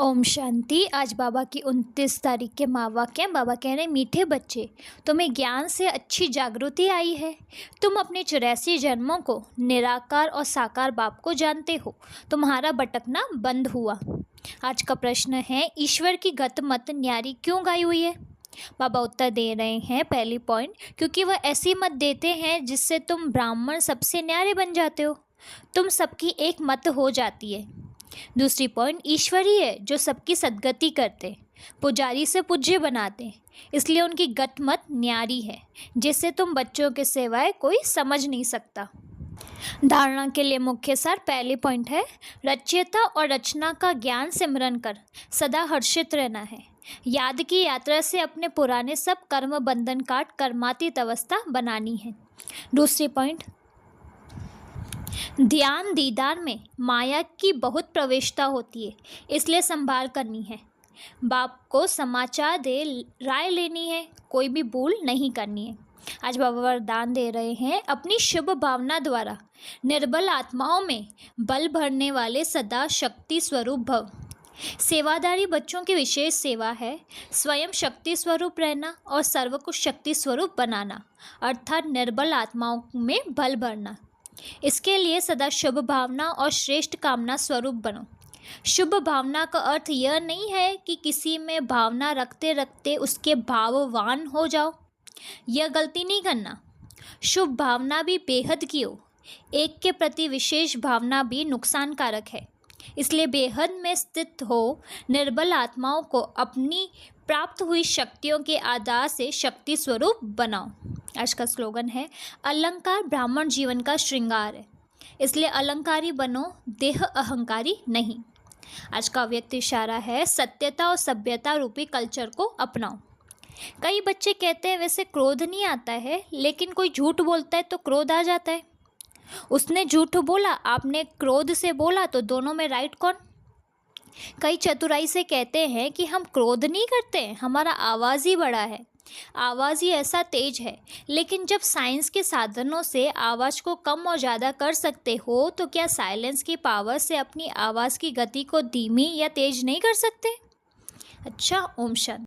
ओम शांति। आज बाबा की 29 तारीख के माँ वाक्य हैं। बाबा कह रहे हैं, मीठे बच्चे, तुम्हें ज्ञान से अच्छी जागृति आई है। तुम अपने 84 जन्मों को निराकार और साकार बाप को जानते हो। तुम्हारा भटकना बंद हुआ। आज का प्रश्न है, ईश्वर की गत मत न्यारी क्यों गाई हुई है। बाबा उत्तर दे रहे हैं, पहली पॉइंट, क्योंकि वह ऐसी मत देते हैं जिससे तुम ब्राह्मण सबसे न्यारे बन जाते हो। तुम सबकी एक मत हो जाती है। दूसरी पॉइंट, ईश्वर ही है जो सबकी सद्गति करते, पुजारी से पूज्य बनाते, इसलिए उनकी गत मत न्यारी है जिससे तुम बच्चों के सिवाय कोई समझ नहीं सकता। धारणा के लिए मुख्य सार, पहली पॉइंट है, रचयिता और रचना का ज्ञान सिमरन कर सदा हर्षित रहना है। याद की यात्रा से अपने पुराने सब कर्म बंधन काट कर्मातीत अवस्था बनानी है। दूसरी पॉइंट, ध्यान दीदार में माया की बहुत प्रवेशता होती है, इसलिए संभाल करनी है। बाप को समाचार दे राय लेनी है, कोई भी भूल नहीं करनी है। आज बाबा वरदान दे रहे हैं, अपनी शुभ भावना द्वारा निर्बल आत्माओं में बल भरने वाले सदा शक्ति स्वरूप भव। सेवादारी बच्चों की विशेष सेवा है स्वयं शक्ति स्वरूप रहना और सर्व को शक्ति स्वरूप बनाना, अर्थात निर्बल आत्माओं में बल भरना। इसके लिए सदा शुभ भावना और श्रेष्ठ कामना स्वरूप बनो। शुभ भावना का अर्थ यह नहीं है कि किसी में भावना रखते रखते उसके भाववान हो जाओ, यह गलती नहीं करना। शुभ भावना भी बेहद की हो, एक के प्रति विशेष भावना भी नुकसानकारक है, इसलिए बेहद में स्थित हो निर्बल आत्माओं को अपनी प्राप्त हुई शक्तियों के आधार से शक्ति स्वरूप बनाओ। आज का स्लोगन है, अलंकार ब्राह्मण जीवन का श्रृंगार है, इसलिए अलंकारी बनो, देह अहंकारी नहीं। आज का व्यक्ति इशारा है, सत्यता और सभ्यता रूपी कल्चर को अपनाओ। कई बच्चे कहते हैं वैसे क्रोध नहीं आता है, लेकिन कोई झूठ बोलता है तो क्रोध आ जाता है। उसने झूठ बोला, आपने क्रोध से बोला, तो दोनों में राइट कौन। कई चतुराई से कहते हैं कि हम क्रोध नहीं करते, हमारा आवाज़ ही बड़ा है, आवाज़ ही ऐसा तेज है। लेकिन जब साइंस के साधनों से आवाज़ को कम और ज़्यादा कर सकते हो, तो क्या साइलेंस की पावर से अपनी आवाज़ की गति को धीमी या तेज नहीं कर सकते। अच्छा, ओम शांति।